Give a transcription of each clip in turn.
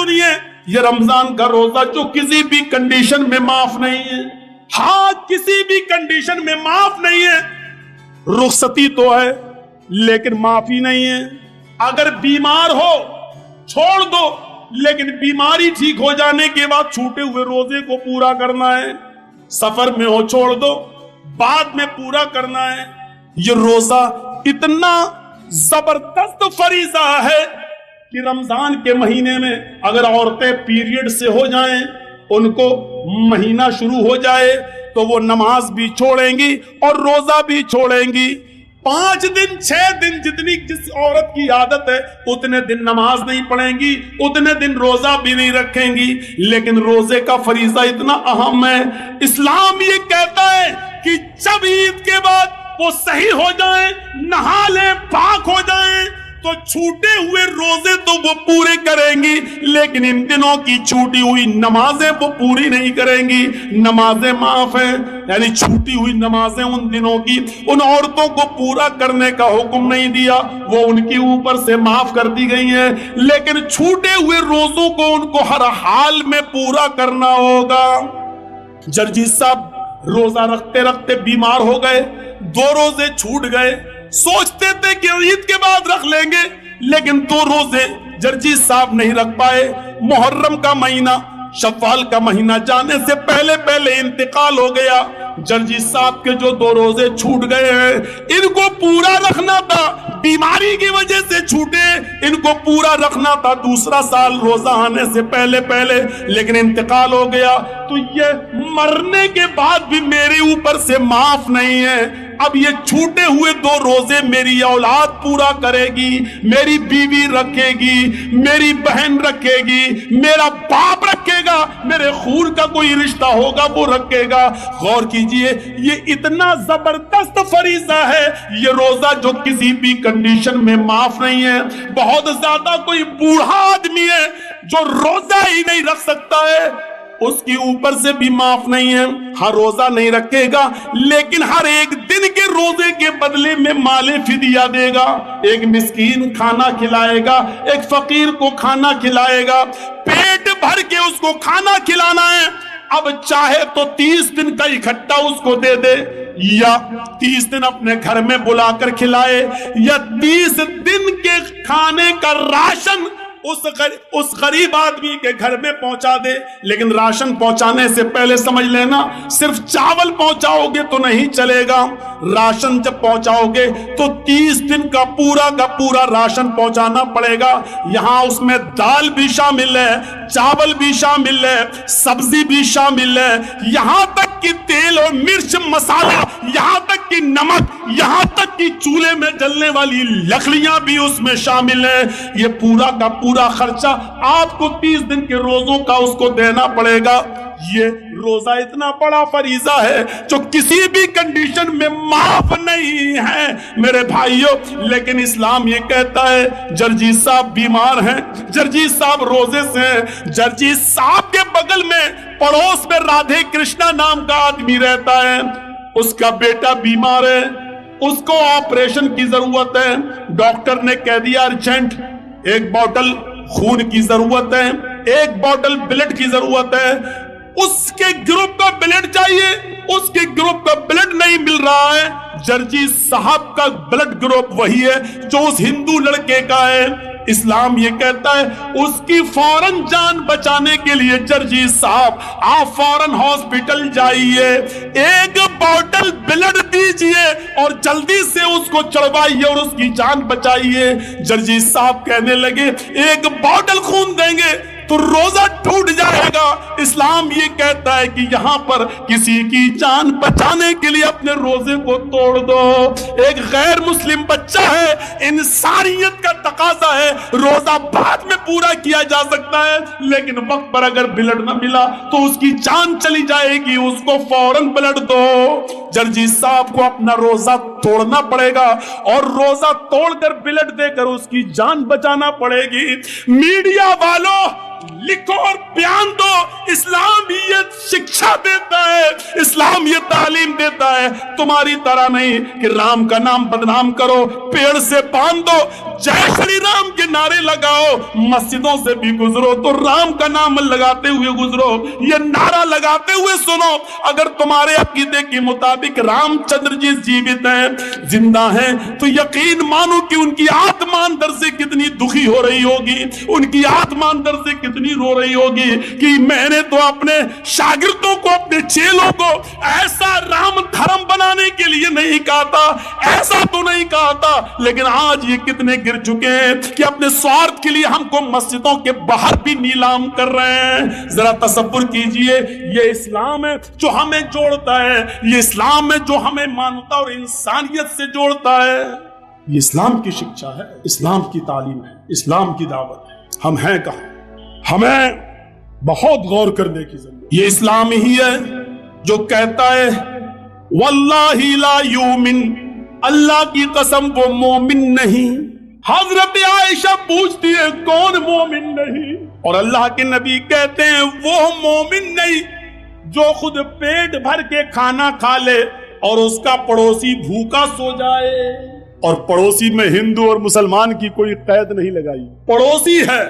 सुनिए, ये रमजान का रोजा जो किसी भी कंडीशन में माफ नहीं है, हाँ किसी भी कंडीशन में माफ नहीं है। रुखसती तो है लेकिन माफी नहीं है। अगर बीमार हो छोड़ दो, लेकिन बीमारी ठीक हो जाने के बाद छूटे हुए रोजे को पूरा करना है। सफर में हो छोड़ दो, बाद में पूरा करना है। ये रोजा इतना जबरदस्त फरीजा है कि रमजान के महीने में अगर औरतें पीरियड से हो जाएं, उनको महीना शुरू हो जाए तो वो नमाज भी छोड़ेंगी और रोजा भी छोड़ेंगी। 5 दिन 6 दिन जितनी जिस औरत की आदत है उतने दिन नमाज नहीं पढ़ेंगी, उतने दिन रोजा भी नहीं रखेंगी। लेकिन रोजे का फरीजा इतना अहम है। इस्लाम ये कहता है कि जब ईद के बाद वो सही हो जाए, नहा ले, पाक हो जाए, तो छूटे हुए रोजे तो वो पूरे करेंगी, लेकिन इन दिनों की छूटी हुई नमाजें वो पूरी नहीं करेंगी। नमाजें माफ है, यानी छूटी हुई नमाजें उन दिनों की उन औरतों को पूरा करने का हुक्म नहीं दिया, वो उनके ऊपर से माफ कर दी गई है। लेकिन छूटे हुए रोजों को उनको हर हाल में पूरा करना होगा। जर्जी साहब रोजा रखते रखते बीमार हो गए, 2 रोजे छूट गए। सोचते थे कि ईद के बाद रख लेंगे, लेकिन 2 रोजे जर्जी साहब नहीं रख पाए। मुहर्रम का महीना, शव्वाल का महीना जाने से पहले पहले इंतकाल हो गया। जर्जी साहब के जो 2 रोजे छूट गए हैं, इनको पूरा रखना था, बीमारी की वजह से छूटे, इनको पूरा रखना था दूसरा साल रोजा आने से पहले पहले, लेकिन इंतकाल हो गया। तो ये मरने के बाद भी मेरे ऊपर से माफ नहीं है। अब ये छूटे हुए 2 रोजे मेरी औलाद पूरा करेगी, मेरी बीवी रखेगी, मेरी बहन रखेगी, मेरा बाप रखेगा, मेरे खून का कोई रिश्ता होगा वो रखेगा। गौर कीजिए, ये इतना जबरदस्त फरीजा है ये रोजा जो किसी भी कंडीशन में माफ नहीं है। बहुत ज्यादा कोई बूढ़ा आदमी है जो रोजा ही नहीं रख सकता है, उसके ऊपर से भी माफ नहीं है। हर रोजा नहीं रखेगा, लेकिन हर एक दिन के रोजे के बदले में माले फिदिया देगा। एक मिस्कीन खाना खिलाएगा, एक फकीर को खाना खिलाएगा, पेट भर के उसको खाना खिलाना है। अब चाहे तो 30 दिन का इकट्ठा उसको दे दे, या 30 दिन अपने घर में बुलाकर खिलाए, या 30 दिन के खाने का राशन उस गरीब आदमी के घर में पहुंचा दे। लेकिन राशन पहुंचाने से पहले समझ लेना, सिर्फ चावल पहुंचाओगे तो नहीं चलेगा। राशन जब पहुंचाओगे तो 30 दिन का पूरा राशन पहुंचाना पड़ेगा। यहां उसमें दाल भी शामिल है, चावल भी शामिल है, सब्जी भी शामिल है, यहां तक कि तेल और मिर्च मसाला, यहां तक कि नमक, यहां तक कि चूल्हे में जलने वाली लकड़ियां भी उसमें शामिल है। ये पूरा का पूरा खर्चा आपको 30 दिन के रोजों का उसको देना पड़ेगा। ये रोजा इतना बड़ा फरीजा है जो किसी भी कंडीशन में माफ नहीं है मेरे भाइयों। लेकिन इस्लाम ये कहता है, जर्जी साहब बीमार हैं, जर्जी साहब रोजे से हैं, जर्जी साहब के बगल में पड़ोस में राधे कृष्णा नाम का आदमी रहता है, उसका बेटा बीमार है, उसको ऑपरेशन की जरूरत है। डॉक्टर ने कह दिया अर्जेंट, 1 बॉटल खून की जरूरत है, 1 बॉटल ब्लड की जरूरत है। उसके ग्रुप का ब्लड चाहिए, उसके ग्रुप का ब्लड नहीं मिल रहा है। जर्जी साहब का ब्लड ग्रुप वही है जो उस हिंदू लड़के का है। इस्लाम ये कहता है उसकी फौरन जान बचाने के लिए जर्जी साहब आप फौरन हॉस्पिटल जाइए, 1 बॉटल ब्लड दीजिए और जल्दी से उसको चढ़वाइए और उसकी जान बचाइए। जर्जी साहब कहने लगे 1 बॉटल खून देंगे तो रोजा टूट जाएगा। इस्लाम ये कहता है कि यहाँ पर किसी की जान बचाने के लिए अपने रोजे को तोड़ दो। एक गैर मुस्लिम बच्चा है, इंसानियत का तकाजा है, रोजा बाद में पूरा किया जा सकता है, लेकिन वक्त पर अगर ब्लड न मिला तो उसकी जान चली जाएगी, उसको फौरन ब्लड दो। जर्जी साहब को अपना रोजा तोड़ना पड़ेगा और रोजा तोड़कर ब्लड देकर उसकी जान बचाना पड़ेगी। मीडिया वालों लिखो और बयान दो, इस्लाम ये शिक्षा देता है, इस्लाम ये तालीम देता है। तुम्हारी तरह नहीं कि राम का नाम बदनाम करो, पेड़ से बांध दो, जय श्री राम के नारे लगाओ, मस्जिदों से भी गुजरो तो राम का नाम लगाते हुए गुजरो, ये नारा लगाते हुए सुनो। अगर तुम्हारे अकीदे के मुताबिक रामचंद्र जी जीवित हैं, जिंदा हैं, तो यकीन मानो कि उनकी आत्मा अंदर से कितनी दुखी हो रही होगी, उनकी आत्मा अंदर से कितनी रो रही होगी कि मैंने तो अपने शागिर्दों को, अपने चेलों को ऐसा राम धर्म बनाने के लिए नहीं कहा था, ऐसा तो नहीं कहा था, लेकिन आज ये कितने गिर चुके हैं कि अपने स्वार्थ के लिए हमको मस्जिदों के बाहर भी नीलाम कर रहे हैं। जरा तसव्वुर कीजिए, ये इस्लाम है जो हमें जोड़ता है, ये इस्लाम है जो हमें मानवता और इंसानियत से जोड़ता है। ये इस्लाम की शिक्षा है, इस्लाम की तालीम है, इस्लाम की दावत है। हम हैं कहां? हमें बहुत गौर करने की जरूरत। ये इस्लाम ही है जो कहता है वल्लाही ला युमिन, अल्लाह की कसम वो मोमिन नहीं। हजरत आयशा पूछती है कौन मोमिन नहीं, और अल्लाह के नबी कहते हैं वो मोमिन नहीं जो खुद पेट भर के खाना खा ले और उसका पड़ोसी भूखा सो जाए। और पड़ोसी में हिंदू और मुसलमान की कोई कैद नहीं लगाई, पड़ोसी है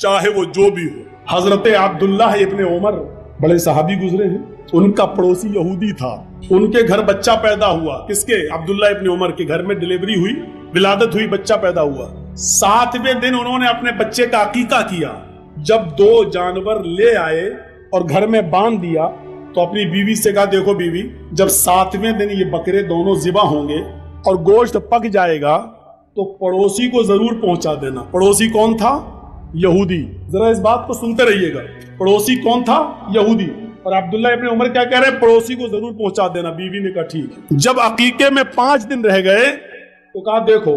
चाहे वो जो भी हो। हजरत अब्दुल्लाह इब्ने उमर बड़े सहाबी गुजरे हैं, उनका पड़ोसी यहूदी था, उनके घर बच्चा पैदा हुआ। किसके? अब्दुल्ला इब्ने उमर के घर में डिलीवरी हुई, विलादत हुई, बच्चा पैदा हुआ। 7वें दिन उन्होंने अपने बच्चे का अकीका किया। जब 2 जानवर ले आए और घर में बांध दिया तो अपनी बीवी से कहा देखो बीवी, जब 7वें दिन ये बकरे दोनों ज़िबा होंगे और गोश्त पक जाएगा तो पड़ोसी को जरूर पहुंचा देना। पड़ोसी कौन था? यहूदी। जरा इस बात को सुनते रहिएगा, पड़ोसी कौन था? यहूदी। और अब्दुल्ला इब्ने उमर क्या कह रहे हैं? पड़ोसी को जरूर पहुंचा देना। बीवी ने कहा ठीक है। जब अकीके में 5 दिन रह गए तो कहा देखो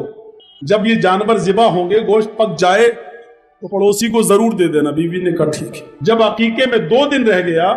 जब ये जानवर ज़िबा होंगे, गोश्त पक जाए तो पड़ोसी को जरूर दे देना। बीवी ने कहा ठीक है। जब अकीके में 2 दिन रह गया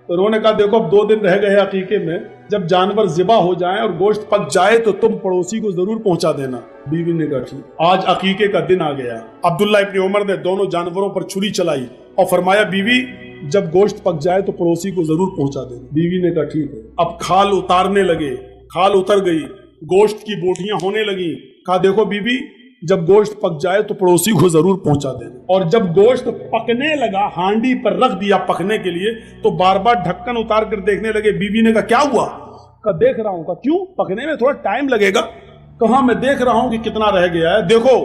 तो उन्होंने कहा देखो अब 2 दिन रह गए अकीके में, जब जानवर ज़िबा हो जाए और गोश्त पक जाए तो तुम पड़ोसी को जरूर पहुंचा देना। बीवी ने कहा ठीक। आज अकीके का दिन आ गया। अब्दुल्ला इब्ने उमर ने दोनों जानवरों पर छुरी चलाई और फरमाया बीवी जब गोश्त पक जाए तो पड़ोसी को जरूर पहुंचा देना। बीवी ने कहा ठीक है। अब खाल उतारने लगे, खाल उतर गई, गोश्त की बोटियां होने लगी। कहा देखो बीवी जब गोश्त पक जाए तो पड़ोसी को जरूर पहुंचा देना। और जब गोश्त पकने लगा, हांडी पर रख दिया पकने के लिए, तो बार बार ढक्कन उतार कर देखने लगे। बीवी ने कहा क्या हुआ? कहा देख रहा हूं। कहा क्यों? पकने में थोड़ा टाइम लगेगा। कहा मैं देख रहा हूं कि कितना रह गया है, देखो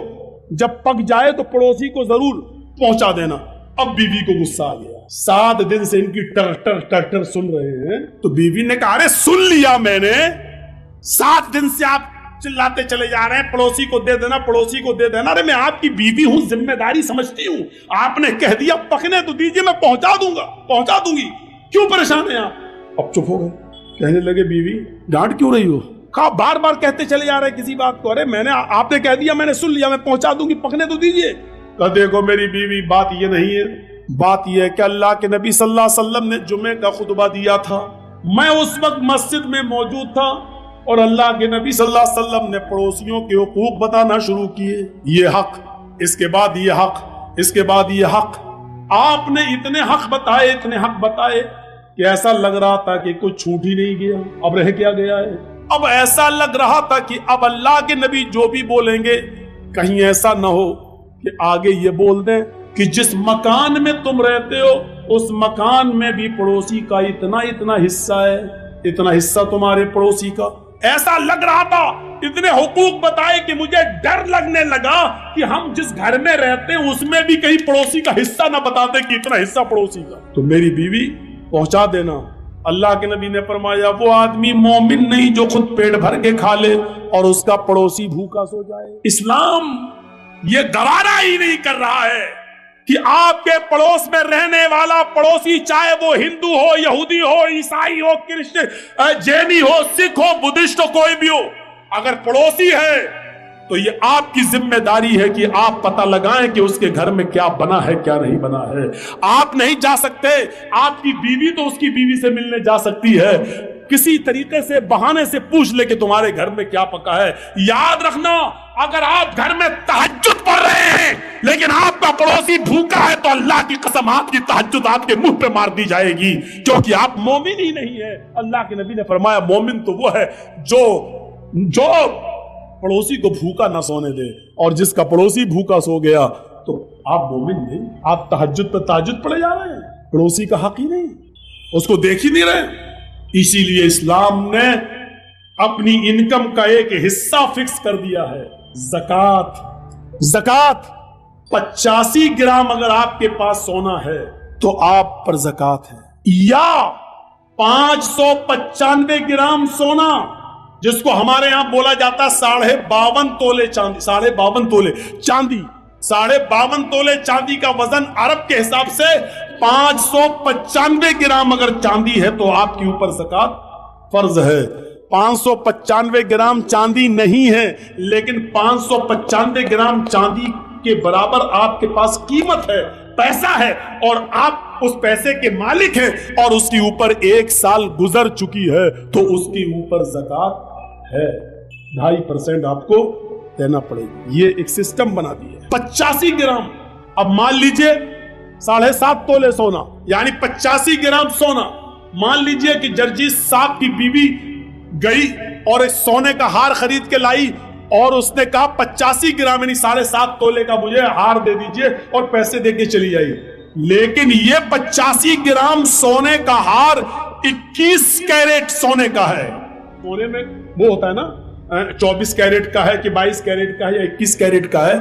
जब पक जाए तो पड़ोसी को जरूर पहुंचा देना। अब बीवी को गुस्सा आ गया। 7 दिन से इनकी टर टर टर टर सुन रहे हैं। तो बीवी ने कहा अरे सुन लिया मैंने, 7 दिन से आप चिल्लाते चले जा रहे हैं पड़ोसी को दे देना, पड़ोसी को दे देना। अरे मैं आपकी बीवी हूं, जिम्मेदारी समझती हूं। आपने कह दिया पकने तो दीजिए, मैं पहुंचा दूंगा, पहुंचा दूंगी, क्यों परेशान है आप? अब चुप हो गए। कहने लगे बीवी डांट क्यों रही हो? कहा बार बार कहते चले जा रहे किसी बात को। अरे मैंने, आपने कह दिया, मैंने सुन लिया, मैं पहुंचा दूंगी, पकने तो दीजिए। कहा देखो मेरी बीवी बात ये नहीं है, बात ये है कि अल्लाह के नबी सल्लल्लाहु अलैहि वसल्लम ने जुमे का खुतबा दिया था, मैं उस वक्त मस्जिद में मौजूद था और अल्लाह के नबी सल्लल्लाहु अलैहि वसल्लम ने पड़ोसियों के हुकूक बताना शुरू किए। ये हक, इसके बाद ये हक, इसके बाद ये हक। आपने इतने हक बताए, इतने हक बताए कि ऐसा लग रहा था कि कुछ छूट ही नहीं गया। अब रह क्या गया है? अब ऐसा लग रहा था कि अब अल्लाह के नबी जो भी बोलेंगे कहीं ऐसा न हो कि आगे ये बोल दें कि जिस मकान में तुम रहते हो उस मकान में भी पड़ोसी का इतना इतना हिस्सा है, इतना हिस्सा तुम्हारे पड़ोसी का। ऐसा लग रहा था, इतने हुकूक बताए कि मुझे डर लगने लगा कि हम जिस घर में रहते हैं उसमें भी कहीं पड़ोसी का हिस्सा ना बताते कि इतना हिस्सा पड़ोसी का। तो मेरी बीवी पहुंचा देना। अल्लाह के नबी ने फरमाया वो आदमी मोमिन नहीं जो खुद पेट भर के खा ले और उसका पड़ोसी भूखा सो जाए। इस्लाम ये गवारा ही नहीं कर रहा है कि आपके पड़ोस में रहने वाला पड़ोसी, चाहे वो हिंदू हो, यहूदी हो, ईसाई हो, क्रिश्चियन, जैनी हो, सिख हो, बुद्धिस्ट हो, कोई भी हो, अगर पड़ोसी है तो ये आपकी जिम्मेदारी है कि आप पता लगाएं कि उसके घर में क्या बना है, क्या नहीं बना है। आप नहीं जा सकते, आपकी बीवी तो उसकी बीवी से मिलने जा सकती है, किसी तरीके से बहाने से पूछ ले कि तुम्हारे घर में क्या पका है। याद रखना, अगर आप घर में तहज्जुद पढ़ रहे हैं लेकिन आपका पड़ोसी भूखा है तो अल्लाह की कसम आपकी तहज्जुद आपके मुंह पे मार दी जाएगी, क्योंकि आप मोमिन ही नहीं है। अल्लाह के नबी ने फरमाया मोमिन तो वो है जो पड़ोसी को भूखा ना सोने दे, और जिसका पड़ोसी भूखा सो गया तो आप मोमिन नहीं, आप तहज्जुद पे ताजुद पड़े जा रहे हैं, पड़ोसी का हक ही नहीं, उसको देख ही नहीं रहे। इसीलिए इस्लाम ने अपनी इनकम का एक हिस्सा फिक्स कर दिया है, ज़कात। ज़कात 85 ग्राम अगर आपके पास सोना है तो आप पर ज़कात है, या 595 ग्राम सोना, जिसको हमारे यहां बोला जाता है 52.5 तोले चांदी, 52.5 तोले चांदी, 52.5 तोले चांदी का वजन अरब के हिसाब से 595 ग्राम अगर चांदी है तो आपके ऊपर ज़कात फर्ज है। 595 ग्राम चांदी नहीं है, लेकिन 595 ग्राम चांदी के बराबर आपके पास कीमत है, पैसा है, और आप उस पैसे के मालिक हैं, और उसके ऊपर 1 साल गुजर चुकी है तो उसके ऊपर ज़कात है, 2.5% आपको देना पड़ेगी। ये एक सिस्टम बना दिया। 85 ग्राम, अब मान लीजिए 7.5 तोले सोना, यानी 85 ग्राम सोना। मान लीजिए कि जर्जी साहब की बीवी गई और एक सोने का हार खरीद के लाई, और उसने कहा 85 ग्राम यानी 7.5 तोले का मुझे हार दे दीजिए और पैसे देके चली आई। लेकिन ये 85 ग्राम सोने का हार 21 कैरेट सोने का है। सोने में वो होता है ना, 24 कैरेट का है कि 22 कैरेट का है या 21 कैरेट का है,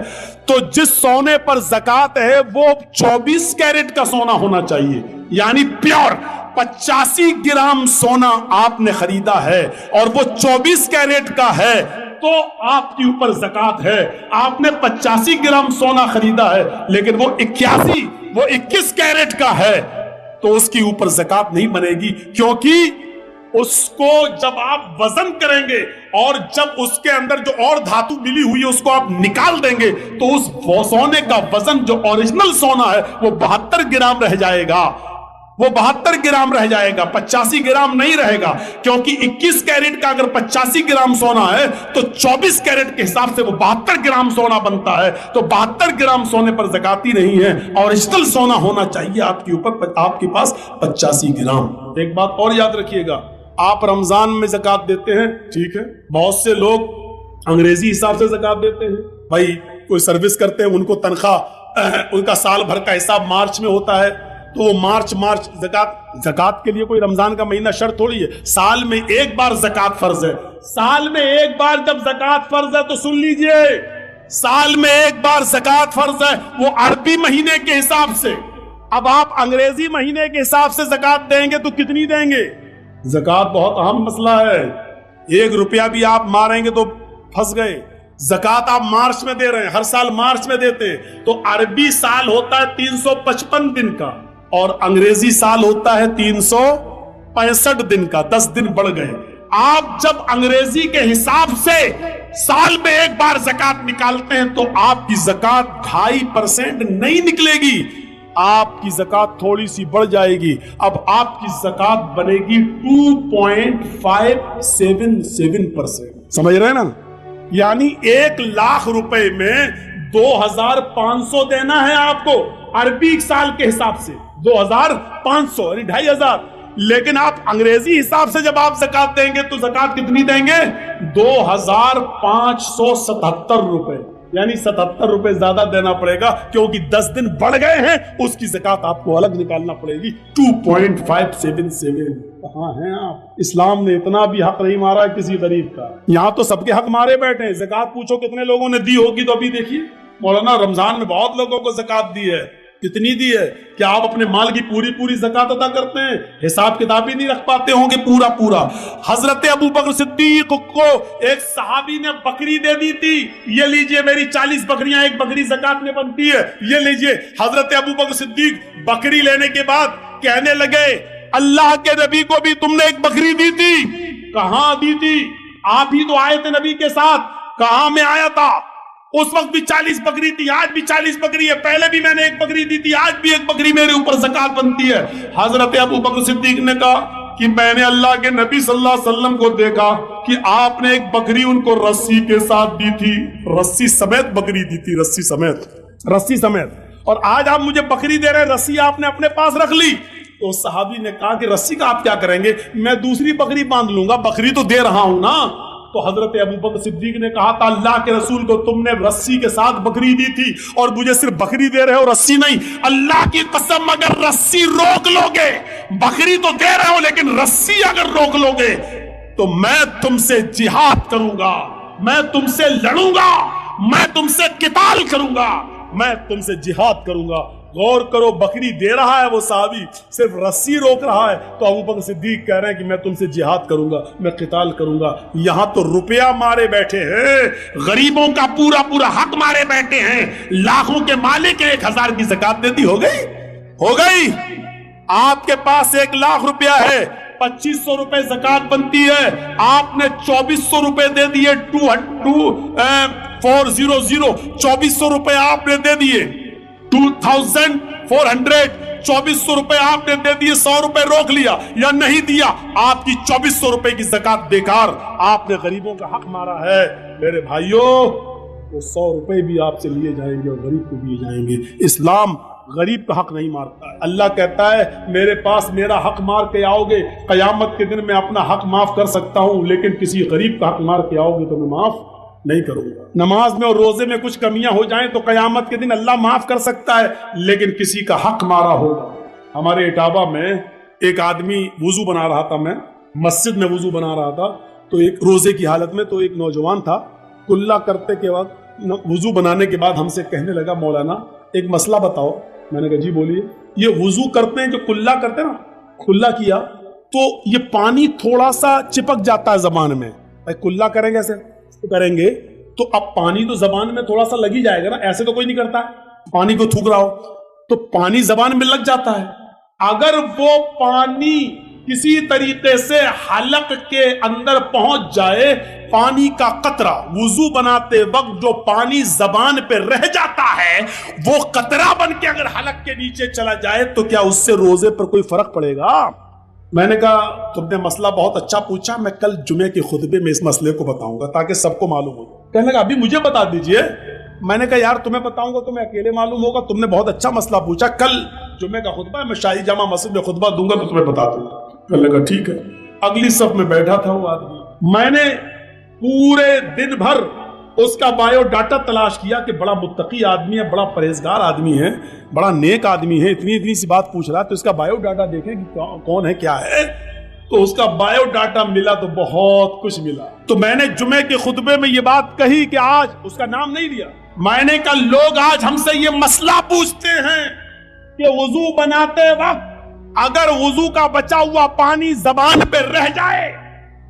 तो जिस सोने पर ज़कात है वो 24 कैरेट का सोना होना चाहिए, यानी प्योर। 85 ग्राम सोना आपने खरीदा है और वो 24 कैरेट का है तो आपके ऊपर ज़कात है। आपने 85 ग्राम सोना खरीदा है लेकिन वो 21 कैरेट का है तो उसके ऊपर ज़कात नहीं बनेगी, क्योंकि उसको जब आप वजन करेंगे और जब उसके अंदर जो और धातु मिली हुई है उसको आप निकाल देंगे तो उस सोने का वजन जो ओरिजिनल सोना है वो 72 ग्राम रह जाएगा, वो 72 ग्राम रह जाएगा, 85 ग्राम नहीं रहेगा। क्योंकि 21 कैरेट का अगर 85 ग्राम सोना है तो 24 कैरेट के हिसाब से वो 72 ग्राम सोना बनता है, तो 72 ग्राम सोने पर ज़काती नहीं है, ओरिजिनल सोना होना चाहिए आपके ऊपर, आपके पास 85 ग्राम। एक बात और याद रखिएगा, आप रमजान में ज़कात देते हैं, ठीक है, बहुत से लोग अंग्रेजी हिसाब से ज़कात देते हैं। भाई कोई सर्विस करते हैं, उनको तनख्वाह, उनका साल भर का हिसाब मार्च में होता है, तो वो मार्च ज़कात के लिए कोई रमजान का महीना शर्त थोड़ी है। साल में एक बार ज़कात फर्ज है, साल में एक बार जब ज़कात फर्ज है तो सुन लीजिए, साल में एक बार ज़कात फर्ज है, वो अरबी महीने के हिसाब से। अब आप अंग्रेजी महीने के हिसाब से ज़कात देंगे तो कितनी देंगे? ज़कात बहुत अहम मसला है, 1 रुपया भी आप मारेंगे तो फंस गए। ज़कात आप मार्च में दे रहे हैं, हर साल मार्च में देते हैं, तो अरबी साल होता है 355 दिन का और अंग्रेजी साल होता है 365 दिन का, 10 दिन बढ़ गए। आप जब अंग्रेजी के हिसाब से साल में एक बार ज़कात निकालते हैं तो आपकी ज़कात 2.5% नहीं निकलेगी, आपकी ज़कात थोड़ी सी बढ़ जाएगी। अब आपकी ज़कात बनेगी 2.577%। समझ रहे हैं ना? यानी 1 लाख रुपए में 2,500 देना है आपको अरबी साल के हिसाब से, 2,500 यानी 2,500। लेकिन आप अंग्रेजी हिसाब से जब आप ज़कात देंगे तो ज़कात कितनी देंगे? 2,577 रुपए, यानी 77 रुपए ज्यादा देना पड़ेगा, क्योंकि 10 दिन बढ़ गए हैं, उसकी ज़कात आपको अलग निकालना पड़ेगी। 2.577। कहां हैं आप? इस्लाम ने इतना भी हक नहीं मारा है किसी गरीब का, यहां तो सबके हक मारे बैठे हैं। ज़कात पूछो कितने लोगों ने दी होगी, तो अभी देखिए मौलाना रमजान में बहुत लोगों को ज़कात दी है। कितनी दी है? क्या आप अपने माल की पूरी ज़कात अदा करते हैं? हिसाब किताब ही नहीं रख पाते होंगे पूरा। हजरत अबू बकर सिद्दीक को एक सहाबी ने बकरी दे दी थी, ये लीजिए मेरी 40 बकरियां, एक बकरी ज़कात में बनती है, ये लीजिए। हजरत अबू बकर सिद्दीक बकरी लेने के बाद कहने लगे, अल्लाह के नबी को भी तुमने एक बकरी दी थी? कहां दी थी? आप ही तो आए थे नबी के साथ। कहां में आया था? उस वक्त भी 40 बकरी थी, आज भी 40 बकरी है, पहले भी मैंने एक बकरी दी थी, आज भी एक बकरी मेरे ऊपर ज़कात बनती है। हजरत अबू बकर सिद्दीक ने कहा कि मैंने अल्लाह के नबी सल्लल्लाहु अलैहि वसल्लम को देखा कि आपने एक बकरी उनको रस्सी के साथ दी थी, रस्सी समेत बकरी दी थी, रस्सी समेत। और आज आप मुझे बकरी दे रहे हैं, रस्सी आपने अपने पास रख ली। तो सहाबी ने कहा कि रस्सी का आप क्या करेंगे? मैं दूसरी बकरी बांध लूंगा, बकरी तो दे रहा हूं ना। तो تو حضرت ابوبکر صدیق نے کہا تھا اللہ کے رسول کو تم نے رسی کے ساتھ بکری دی تھی اور مجھے صرف بکری دے رہے ہو رسی نہیں. اللہ کی قسم اگر رسی روک لو گے, بکری تو دے رہے ہو لیکن رسی اگر روک لو گے تو میں تم سے جہاد کروں گا, میں تم سے لڑوں گا, میں تم سے قتال کروں گا, میں تم سے جہاد کروں گا. غور کرو, بکری دے رہا ہے وہ صحابی, صرف رسی روک رہا ہے, تو ابوبکر صدیق کہہ رہے ہیں کہ میں تم سے جہاد کروں گا, میں قتال کروں گا. یہاں تو روپیہ مارے بیٹھے ہیں, غریبوں کا پورا پورا حق مارے بیٹھے ہیں, لاکھوں کے مالک 1000 کی زکات دیتی ہو گئی. آپ کے پاس 1 لاکھ روپیہ ہے, 2500 روپے زکات بنتی ہے, آپ نے 2400 روپے دے دیے, 400 2400 روپے آپ نے دے دیے, 2400 2400 روپے آپ نے دے دیے, 100 روپے روک لیا یا نہیں دیا, آپ کی 2400 روپے کی زکات بیکار, آپ نے غریبوں کا حق مارا ہے. میرے بھائیوں, وہ 100 روپے بھی آپ سے لیے جائیں گے اور غریب کو دیے جائیں گے. اسلام غریب کا حق نہیں مارتا ہے. اللہ کہتا ہے میرے پاس میرا حق مار کے آؤ گے, قیامت کے دن میں اپنا حق معاف کر سکتا ہوں, لیکن کسی غریب کا حق مار کے آؤ گے تو میں معاف نہیں کروں گا. نماز میں اور روزے میں کچھ کمیاں ہو جائیں تو قیامت کے دن اللہ معاف کر سکتا ہے, لیکن کسی کا حق مارا ہوگا. ہمارے اٹاوا میں ایک آدمی وضو بنا رہا تھا, میں مسجد میں وضو بنا رہا تھا, تو ایک روزے کی حالت میں, تو ایک نوجوان تھا, کلا کرتے کے وقت وضو بنانے کے بعد ہم سے کہنے لگا مولانا ایک مسئلہ بتاؤ. میں نے کہا جی بولیے. یہ وضو کرتے ہیں جو کلا کرتے ہیں نا, کلا کیا تو یہ پانی تھوڑا سا چپک جاتا ہے زبان میں. کلا کریں گے ایسے کریں گے تو اب پانی تو زبان میں تھوڑا سا لگ ہی جائے گا نا, ایسے تو کوئی نہیں کرتا ہے. پانی کو تھوک رہا ہو تو پانی زبان میں لگ جاتا ہے. اگر وہ پانی کسی طریقے سے حلق کے اندر پہنچ جائے, پانی کا قطرہ, وضو بناتے وقت جو پانی زبان پہ رہ جاتا ہے وہ قطرہ بن کے اگر حلق کے نیچے چلا جائے تو کیا اس سے روزے پر کوئی فرق پڑے گا؟ میں نے کہا تم نے مسئلہ بہت اچھا پوچھا, میں کل جمعے کے خطبے میں اس مسئلے کو بتاؤں گا تاکہ سب کو معلوم ہو. کہنے لگا ابھی مجھے بتا دیجئے. میں نے کہا یار تمہیں بتاؤں گا تو میں اکیلے معلوم ہوگا, تم نے بہت اچھا مسئلہ پوچھا, کل جمعے کا خطبہ ہے, میں شاہی جامع مسجد میں خطبہ دوں گا تو تمہیں بتا دوں گا. کہنے لگا ٹھیک ہے. اگلی صف میں بیٹھا تھا وہ آدمی, میں نے پورے دن بھر اس کا بایو ڈاٹا تلاش کیا کہ بڑا متقی آدمی ہے, بڑا پرہیزگار آدمی ہے, بڑا نیک آدمی ہے, اتنی سی بات پوچھ رہا ہے, تو اس کا بایو ڈاٹا دیکھیں کہ کون ہے کیا ہے. تو اس کا بایو ڈاٹا ملا تو بہت کچھ ملا. تو میں نے جمعے کے خطبے میں یہ بات کہی کہ آج اس کا نام نہیں لیا, میں نے کہا لوگ آج ہم سے یہ مسئلہ پوچھتے ہیں کہ وضو بناتے وقت اگر وضو کا بچا ہوا پانی زبان پہ رہ جائے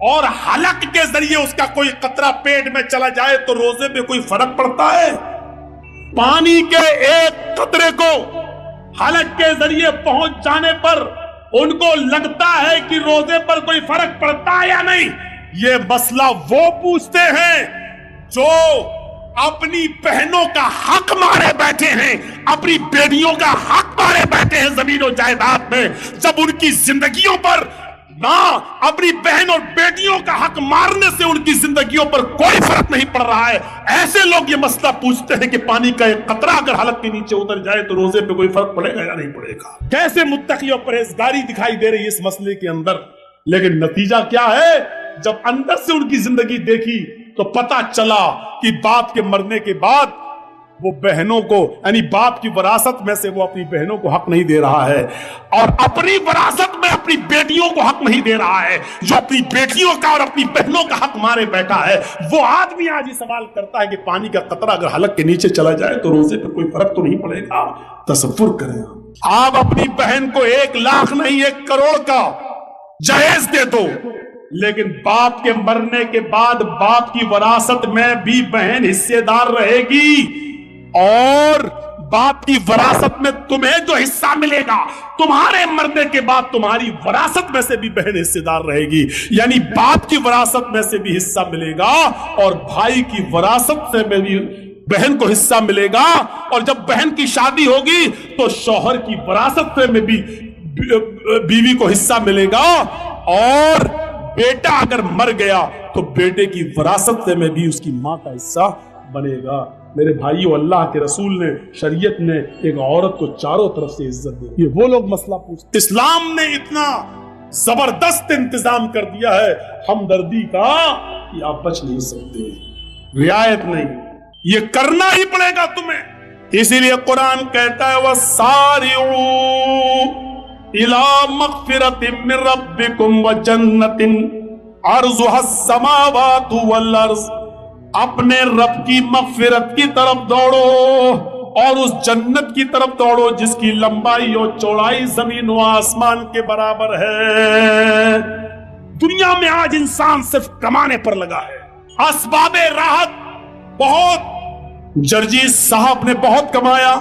اور حلق کے ذریعے اس کا کوئی قطرہ پیٹ میں چلا جائے تو روزے پہ کوئی فرق پڑتا ہے؟ پانی کے ایک قطرے کو حلق کے ذریعے پہنچ جانے پر ان کو لگتا ہے کہ روزے پر کوئی فرق پڑتا ہے یا نہیں؟ یہ مسئلہ وہ پوچھتے ہیں جو اپنی بہنوں کا حق مارے بیٹھے ہیں, اپنی بیٹیوں کا حق مارے بیٹھے ہیں زمین و جائیداد میں, جب ان کی زندگیوں پر نہ اپنی بہن اور بیٹیوں کا حق مارنے سے ان کی زندگیوں پر کوئی فرق نہیں پڑ رہا ہے. ایسے لوگ یہ مسئلہ پوچھتے ہیں کہ پانی کا ایک قطرہ اگر حلق کے نیچے اتر جائے تو روزے پہ کوئی فرق پڑے گا یا نہیں پڑے گا. کیسے متقی اور پرہیزگاری دکھائی دے رہی ہے اس مسئلے کے اندر, لیکن نتیجہ کیا ہے؟ جب اندر سے ان کی زندگی دیکھی تو پتا چلا کہ باپ کے مرنے کے بعد وہ بہنوں کو, یعنی باپ کی وراثت میں سے وہ اپنی بہنوں کو حق نہیں دے رہا ہے, اور اپنی وراثت میں اپنی بیٹیوں کو حق نہیں دے رہا ہے. جو اپنی بیٹیوں کا اور اپنی بہنوں کا حق مارے بیٹھا ہے, وہ آدمی آج یہ سوال کرتا ہے کہ پانی کا قطرہ اگر حلق کے نیچے چلا جائے تو روزے پہ کوئی فرق تو نہیں پڑے گا. تصور کریں, آپ اپنی بہن کو 1 لاکھ نہیں 1 کروڑ کا جہیز دے دو, لیکن باپ کے مرنے کے بعد باپ کی وراثت میں بھی بہن حصے دار رہے گی, اور باپ کی وراثت میں تمہیں جو حصہ ملے گا تمہارے مرنے کے بعد تمہاری وراثت میں سے بھی بہن حصے دار رہے گی. یعنی باپ کی وراثت میں سے بھی حصہ ملے گا اور بھائی کی وراثت سے بھی بہن کو حصہ ملے گا, اور جب بہن کی شادی ہوگی تو شوہر کی وراثت سے بھی بیوی کو حصہ ملے گا, اور بیٹا اگر مر گیا تو بیٹے کی وراثت سے میں بھی اس کی ماں کا حصہ بنے گا. میرے بھائیو, اللہ کے رسول نے, شریعت نے ایک عورت کو چاروں طرف سے عزت دی. یہ وہ لوگ مسئلہ پوچھتے. اسلام نے اتنا زبردست انتظام کر دیا ہے ہمدردی کا कि आप बच नहीं सकते, रियायत नहीं, ये करना ही पड़ेगा तुम्हें। इसीलिए कुरान कहता है वसारिऊ इला मग़फ़िरतिन मिन रब्बिकुम व जन्नतिन अर्ज़ुहा अस्समावातु वल अर्ज़, अपने रब की मग़फ़िरत की तरफ दौड़ो और उस जन्नत की तरफ दौड़ो जिसकी लंबाई और चौड़ाई जमीन व आसमान के बराबर है। दुनिया में आज इंसान सिर्फ कमाने पर लगा है, असबाबे राहत बहुत, जरजीस साहब ने बहुत कमाया,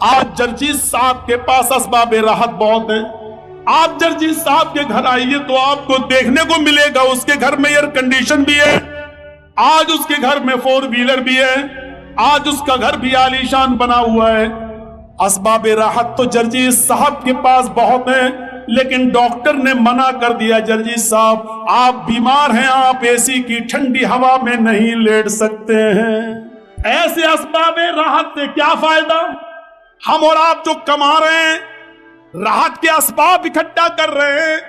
आज जरजीस साहब के पास असबाबे राहत बहुत है। आप जरजीस साहब के घर आइए तो आपको देखने को मिलेगा उसके घर में एयर कंडीशन भी है, आज उसके घर में 4 व्हीलर भी है, आज उसका घर भी आलीशान बना हुआ है। असबाबे राहत तो जरजीस साहब के पास बहुत है, लेकिन डॉक्टर ने मना कर दिया, जरजीस साहब आप बीमार हैं, आप एसी की ठंडी हवा में नहीं लेट सकते हैं। ऐसे असबाबे राहत से क्या फायदा? हम और आप जो कमा रहे हैं, राहत के असबाब इकट्ठा कर रहे हैं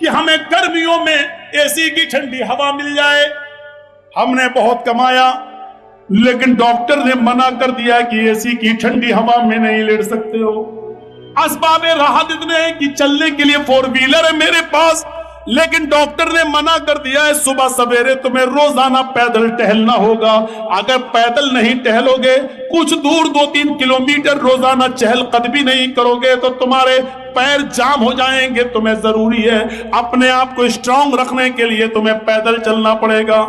कि हमें गर्मियों में एसी की ठंडी हवा मिल जाए। हमने बहुत कमाया, लेकिन डॉक्टर ने मना कर दिया कि एसी की ठंडी हवा में नहीं लेट सकते हो। असबाबे राहत इतने हैं कि चलने के लिए 4 व्हीलर है मेरे पास, लेकिन डॉक्टर ने मना कर दिया है सुबह सवेरे तुम्हें रोजाना पैदल टहलना होगा। अगर पैदल नहीं टहलोगे, कुछ दूर 2-3 किलोमीटर रोजाना चहलकदमी नहीं करोगे तो तुम्हारे पैर जाम हो जाएंगे। तुम्हें जरूरी है अपने आप को स्ट्रांग रखने के लिए तुम्हें पैदल चलना पड़ेगा।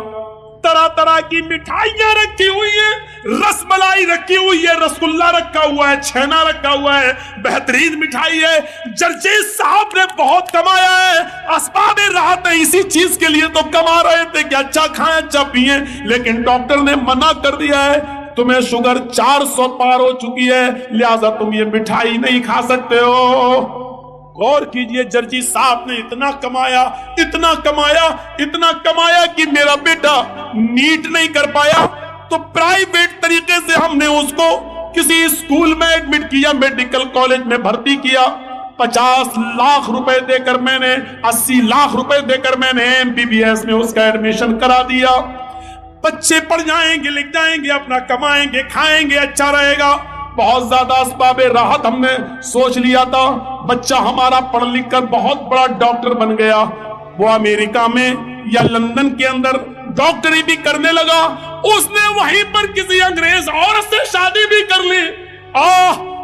तरह तरह की मिठाइयां रखी हुई है, रसमलाई रखी हुई है, रसगुल्ला रखा हुआ है, छेना रखा हुआ है, बेहतरीन मिठाई है। जरजीस साहब ने बहुत कमाया है, असबाबे राहत है, इसी चीज के लिए तो कमा रहे थे कि अच्छा खाएं अच्छा पिए, लेकिन डॉक्टर ने मना कर दिया है तुम्हें शुगर 400 पार हो चुकी है, लिहाजा तुम ये मिठाई नहीं खा सकते हो। गौर कीजिए, जरजीस साहब ने इतना कमाया, इतना कमाया, इतना कमाया कि मेरा बेटा नीट नहीं कर पाया तो प्राइवेट तरीके से हमने उसको किसी स्कूल में एडमिट किया, मेडिकल कॉलेज में भर्ती किया। 50 लाख रुपए देकर मैंने, 80 लाख रुपए देकर मैंने MBBS में उसका एडमिशन करा दिया। बच्चे पढ़ जाएंगे, लिख जाएंगे, अपना कमाएंगे, खाएंगे, अच्छा रहेगा। बहुत ज्यादा असबाबे राहत हमने सोच लिया था। बच्चा हमारा पढ़ लिख कर बहुत बड़ा डॉक्टर बन गया, वो अमेरिका में या लंदन के अंदर डॉक्टरी भी करने लगा। उसने वहीं पर किसी अंग्रेज औरत से शादी भी कर ली।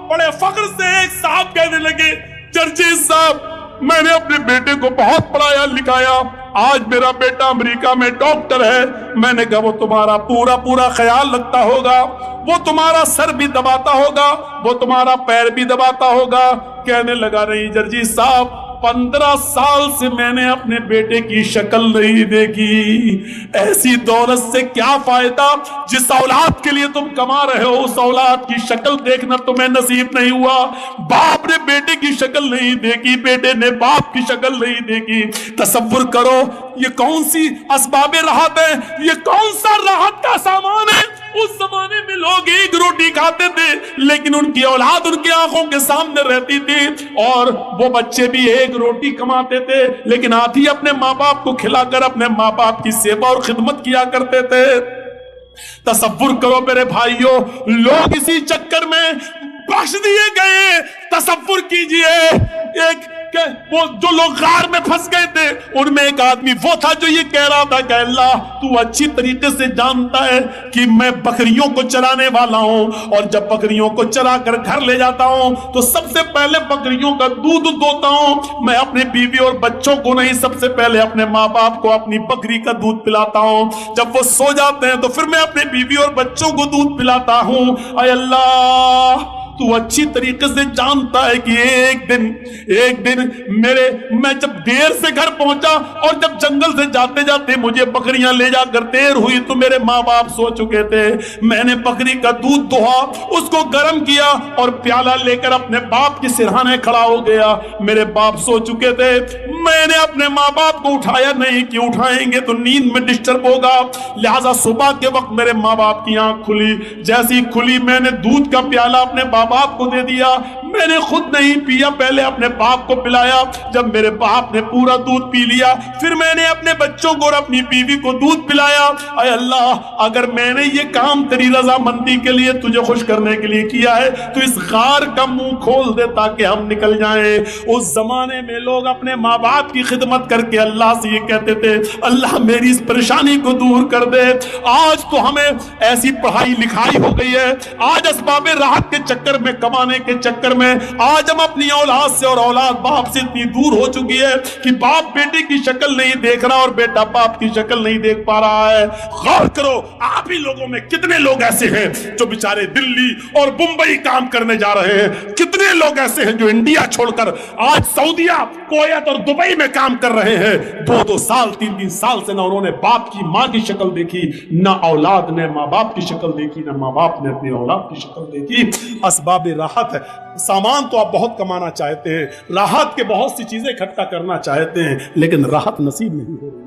बड़े फख्र से एक साहब कहने लगे, जरजीस साहब मैंने अपने बेटे को बहुत पढ़ाया लिखाया, आज मेरा बेटा अमेरिका में डॉक्टर है। मैंने कहा वो तुम्हारा पूरा पूरा ख्याल रखता होगा, वो तुम्हारा सर भी दबाता होगा, वो तुम्हारा पैर भी दबाता होगा। कहने लगा नहीं जरजीस साहब, 15 साल से मैंने अपने बेटे की शक्ल नहीं देखी। ऐसी दौलत से क्या फायदा? जिस औलाद के लिए तुम कमा रहे हो उस औलाद की शक्ल देखना तुम्हें नसीब नहीं हुआ। बाप ने बेटे की शक्ल नहीं देखी, बेटे ने बाप की शक्ल नहीं देखी। तसव्वुर करो ये कौन सी असबाबे राहत है, ये कौन सा राहत का सामान है। उस जमाने में लोग एक रोटी खाते थे, लेकिन उनकी औलाद उनकी आंखों के सामने रहती थी, और वो बच्चे भी एक रोटी कमाते थे, लेकिन आधी अपने माँ बाप को खिलाकर अपने माँ बाप की सेवा और खिदमत किया करते थे। तसव्वुर करो मेरे भाइयों, लोग इसी चक्कर में बख्श दिए गए। तसव्वुर कीजिए, एक वो जो लोग गार में फंस गए थे उनमें एक आदमी वो था जो ये कह रहा था कि अल्लाह तू अच्छी तरीके से जानता है कि मैं बकरियों को चराने वाला हूं, और जब बकरियों को चरा कर घर ले जाता हूं तो सबसे पहले बकरियों का दूध दोता हूं। मैं अपने बीवी और बच्चों को नहीं, सबसे पहले अपने माँ बाप को अपनी बकरी का दूध पिलाता हूं। जब वो सो जाते हैं तो फिर मैं अपने बीवी और बच्चों को दूध पिलाता हूं। अय अल्लाह तू अच्छी तरीके से जानता है कि एक दिन मैं जब देर से घर पहुंचा और जब जंगल से जाते जाते मुझे बकरियां ले जाकर देर हुई तो मेरे माँ बाप सो चुके थे। मैंने बकरी का दूध दोहा, उसको गर्म किया और प्याला लेकर अपने बाप के सिरहाने खड़ा हो गया। मेरे बाप सो चुके थे, मैंने अपने माँ बाप को उठाया नहीं कि उठाएंगे तो नींद में डिस्टर्ब होगा, लिहाजा सुबह के वक्त मेरे माँ बाप की आंख खुली। जैसी खुली मैंने दूध का प्याला अपने बाप को दे दिया। میں نے خود نہیں پیا، پہلے اپنے باپ کو پلایا، جب میرے باپ نے پورا دودھ پی لیا پھر میں نے اپنے بچوں کو اور اپنی بیوی کو دودھ پلایا۔ اے اللہ، اگر میں نے یہ کام تیری رضامندی کے لیے، تجھے خوش کرنے کے لیے کیا ہے تو اس غار کا منہ کھول دے تاکہ ہم نکل جائیں۔ اس زمانے میں لوگ اپنے ماں باپ کی خدمت کر کے اللہ سے یہ کہتے تھے، اللہ میری اس پریشانی کو دور کر دے۔ آج تو ہمیں ایسی پڑھائی لکھائی ہو گئی ہے، آج اسباب راحت کے چکر میں، کمانے کے چکر میں آج ہم اپنی اولاد سے اور اولاد باپ سے اتنی دور ہو چکی ہے کہ باپ بیٹے کی شکل نہیں دیکھ رہا اور بیٹا باپ کی شکل نہیں دیکھ پا رہا ہے۔ غور کرو، آپ ہی لوگوں میں کتنے لوگ ایسے ہیں جو بیچارے دلی اور بمبئی کام کرنے جا رہے ہیں، کتنے لوگ ایسے ہیں جو انڈیا چھوڑ کر آج سعودیہ، کویت اور دبئی میں کام کر رہے ہیں۔ 2-2 سال 3-3 سال سے نہ انہوں نے باپ کی ماں کی شکل دیکھی، نہ اولاد نے ماں باپ کی شکل دیکھی، نہ ماں باپ نے اپنی اولاد کی شکل دیکھی۔ اسباب راحت ہے، سامان تو آپ بہت کمانا چاہتے ہیں، راحت کے بہت سی چیزیں اکٹھا کرنا چاہتے ہیں، لیکن راحت نصیب نہیں ہو رہی۔